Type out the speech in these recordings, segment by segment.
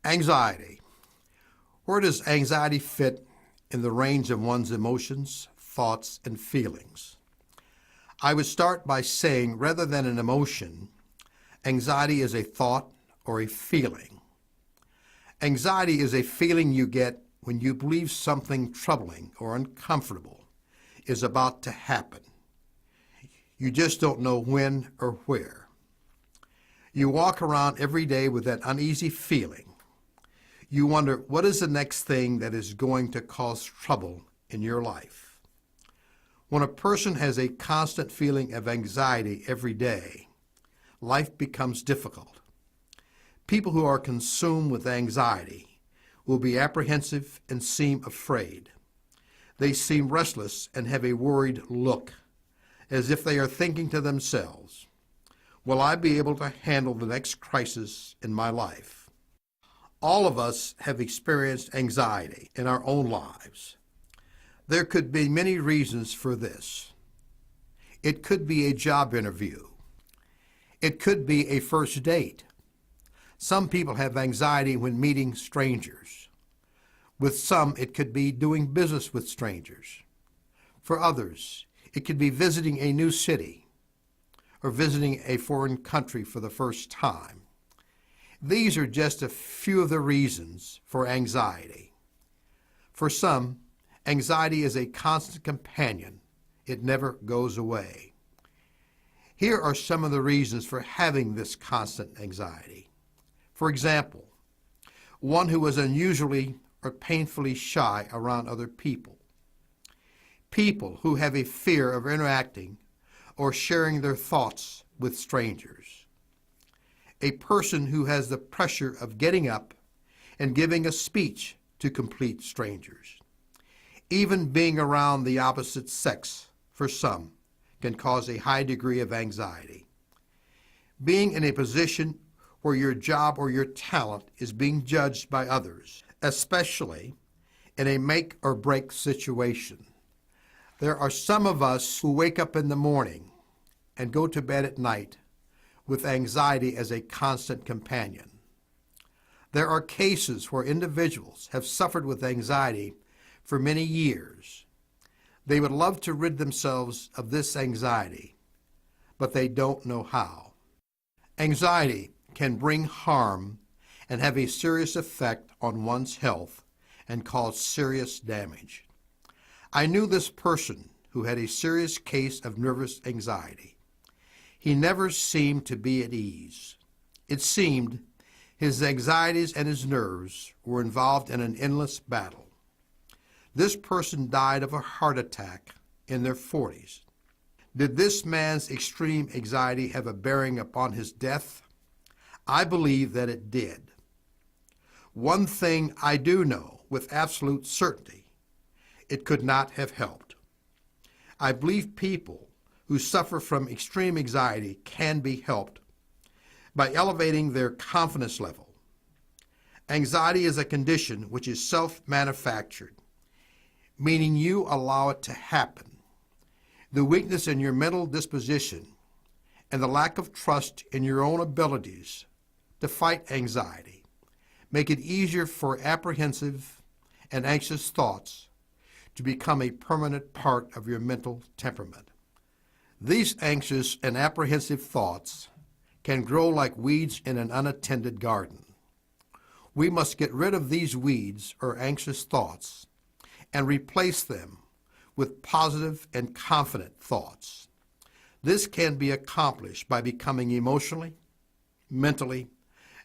Anxiety. Where does anxiety fit in the range of one's emotions, thoughts, and feelings? I would start by saying, rather than an emotion, anxiety is a thought or a feeling. Anxiety is a feeling you get when you believe something troubling or uncomfortable is about to happen. You just don't know when or where. You walk around every day with that uneasy feeling. You wonder, what is the next thing that is going to cause trouble in your life? When a person has a constant feeling of anxiety every day, life becomes difficult. People who are consumed with anxiety will be apprehensive and seem afraid. They seem restless and have a worried look, as if they are thinking to themselves, will I be able to handle the next crisis in my life? All of us have experienced anxiety in our own lives. There could be many reasons for this. It could be a job interview. It could be a first date. Some people have anxiety when meeting strangers. With some, it could be doing business with strangers. For others, it could be visiting a new city or visiting a foreign country for the first time. These are just a few of the reasons for anxiety. For some, anxiety is a constant companion. It never goes away. Here are some of the reasons for having this constant anxiety. For example, one who is unusually or painfully shy around other people. People who have a fear of interacting or sharing their thoughts with strangers. A person who has the pressure of getting up and giving a speech to complete strangers. Even being around the opposite sex, for some, can cause a high degree of anxiety. Being in a position where your job or your talent is being judged by others, especially in a make or break situation. There are some of us who wake up in the morning and go to bed at night with anxiety as a constant companion. There are cases where individuals have suffered with anxiety for many years. They would love to rid themselves of this anxiety, but they don't know how. Anxiety can bring harm and have a serious effect on one's health and cause serious damage. I knew this person who had a serious case of nervous anxiety. He never seemed to be at ease. It seemed his anxieties and his nerves were involved in an endless battle. This person died of a heart attack in their 40s. Did this man's extreme anxiety have a bearing upon his death? I believe that it did. One thing I do know with absolute certainty, it could not have helped. I believe people who suffer from extreme anxiety can be helped by elevating their confidence level. Anxiety is a condition which is self-manufactured, meaning you allow it to happen. The weakness in your mental disposition and the lack of trust in your own abilities to fight anxiety make it easier for apprehensive and anxious thoughts to become a permanent part of your mental temperament. These anxious and apprehensive thoughts can grow like weeds in an unattended garden. We must get rid of these weeds or anxious thoughts and replace them with positive and confident thoughts. This can be accomplished by becoming emotionally, mentally,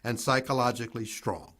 and psychologically strong.